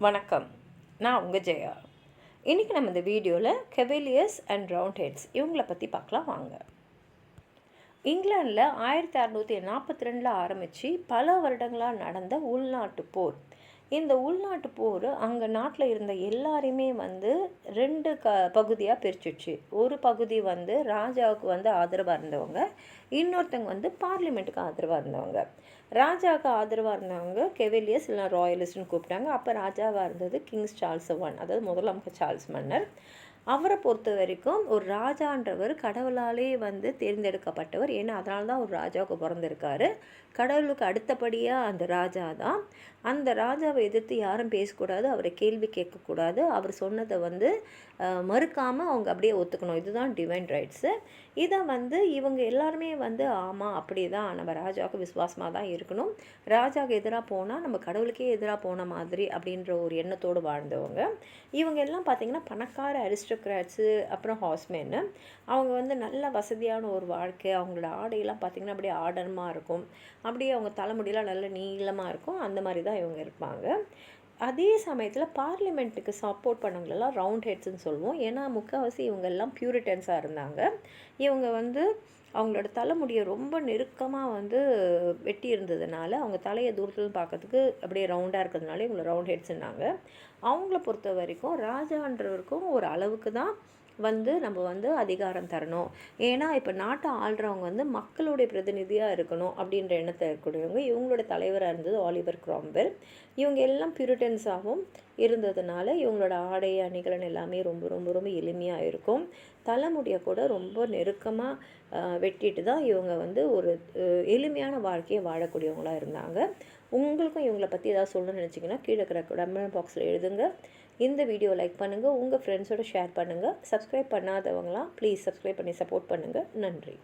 வணக்கம். நான் உங்கள் ஜெயா. இன்றைக்கி நம்ம இந்த வீடியோவில் கெவேலியர்ஸ் அண்ட் ரவுண்ட் ஹெட்ஸ் இவங்கள பற்றி பார்க்கலாம் வாங்க. இங்கிலாண்டில் 1642 ஆரம்பித்து பல வருடங்களாக நடந்த உள்நாட்டு போர். இந்த உள்நாட்டு போர் அங்கே நாட்டில் இருந்த எல்லாரையுமே ரெண்டு பகுதியாக பிரிச்சிடுச்சு. ஒரு பகுதி ராஜாவுக்கு ஆதரவாக இருந்தவங்க, இன்னொருத்தவங்க பார்லிமெண்ட்டுக்கு ஆதரவாக இருந்தவங்க. ராஜாவுக்கு ஆதரவாக இருந்தவங்க கெவேலியர்ஸ் இல்லை ராயலிஸ்ட்னு கூப்பிட்டாங்க. அப்போ ராஜாவாக இருந்தது கிங்ஸ் சார்ல்ஸ் I, அதாவது முதலாம் சார்ல்ஸ் மன்னர். அவரை பொறுத்த வரைக்கும் ஒரு ராஜான்றவர் கடவுளாலே தேர்ந்தெடுக்கப்பட்டவர். ஏன்னா அதனால தான் ஒரு ராஜாவுக்கு பிறந்திருக்காரு. கடவுளுக்கு அடுத்தபடியாக அந்த ராஜா தான். அந்த ராஜாவை எதிர்த்து யாரும் பேசக்கூடாது, அவரை கேள்வி கேட்கக்கூடாது. அவர் சொன்னதை மறுக்காமல் அவங்க அப்படியே ஒத்துக்கணும். இதுதான் டிவைன் ரைட்ஸு. இதை இவங்க எல்லாருமே ஆமாம் அப்படி தான், நம்ம ராஜாவுக்கு விசுவாசமாக தான் இருக்கணும், ராஜாவுக்கு எதிராக போனால் நம்ம கடவுளுக்கே எதிராக போன மாதிரி அப்படின்ற ஒரு எண்ணத்தோடு வாழ்ந்தவங்க. இவங்க எல்லாம் பார்த்திங்கன்னா பணக்கார அரிஸ்டோக்ராட்ஸு, அப்புறம் ஹார்ஸ்மேனு. அவங்க நல்ல வசதியான ஒரு வாழ்க்கை. அவங்களோட ஆடையெல்லாம் பார்த்திங்கன்னா அப்படியே ஆடனமாக இருக்கும், அப்படியே அவங்க தலைமுடியெல்லாம் நல்ல நீளமாக இருக்கும். அந்த மாதிரி தான் இவங்க இருப்பாங்க. அதே சமயத்தில் பார்லிமெண்ட்டுக்கு சப்போர்ட் பண்ணவங்களெல்லாம் ரவுண்ட் ஹெட்ஸ்ன்னு சொல்லுவோம். ஏன்னா முக்கால்வாசி இவங்கெல்லாம் பியூரிட்டன்ஸாக இருந்தாங்க. இவங்க அவங்களோட தலைமுடியை ரொம்ப நெருக்கமாக வெட்டி இருந்ததுனால அவங்க தலையை தூரத்தில் பார்க்கறதுக்கு அப்படியே ரவுண்டாக இருக்கிறதுனால இவங்களை ரவுண்ட் ஹெட்ஸ்ன்னாங்க. அவங்கள பொறுத்த வரைக்கும் ராஜான்றவருக்கும் ஒரு அளவுக்கு தான் நம்ம அதிகாரம் தரணும். ஏன்னா இப்போ நாட்டை ஆள்றவங்க மக்களுடைய பிரதிநிதியாக இருக்கணும் அப்படின்ற எண்ணத்தை இருக்கக்கூடியவங்க. இவங்களோட தலைவராக இருந்தது ஆலிவர் கிராம்வெல். இவங்க எல்லாம் பியூரிட்டன்ஸாகவும் இருந்ததுனால இவங்களோட ஆடை அணிகலன் எல்லாமே ரொம்ப ரொம்ப ரொம்ப எளிமையாக இருக்கும். தலைமுடியை கூட ரொம்ப நெருக்கமாக வெட்டிட்டு தான் இவங்க ஒரு எளிமையான வாழ்க்கையை வாழக்கூடியவங்களாக இருந்தாங்க. உங்களுக்கும் இவங்களை பற்றி ஏதாவது சொல்லணும்னு நினச்சிங்கன்னா கீழே இருக்கிற கமெண்ட் பாக்ஸில் எழுதுங்க. இந்த வீடியோ லைக் பண்ணுங்கள், உங்கள் ஃப்ரெண்ட்ஸோடு ஷேர் பண்ணுங்கள். சப்ஸ்கிரைப் பண்ணாதவங்களாம் ப்ளீஸ் சப்ஸ்கிரைப் பண்ணி சப்போர்ட் பண்ணுங்கள். நன்றி.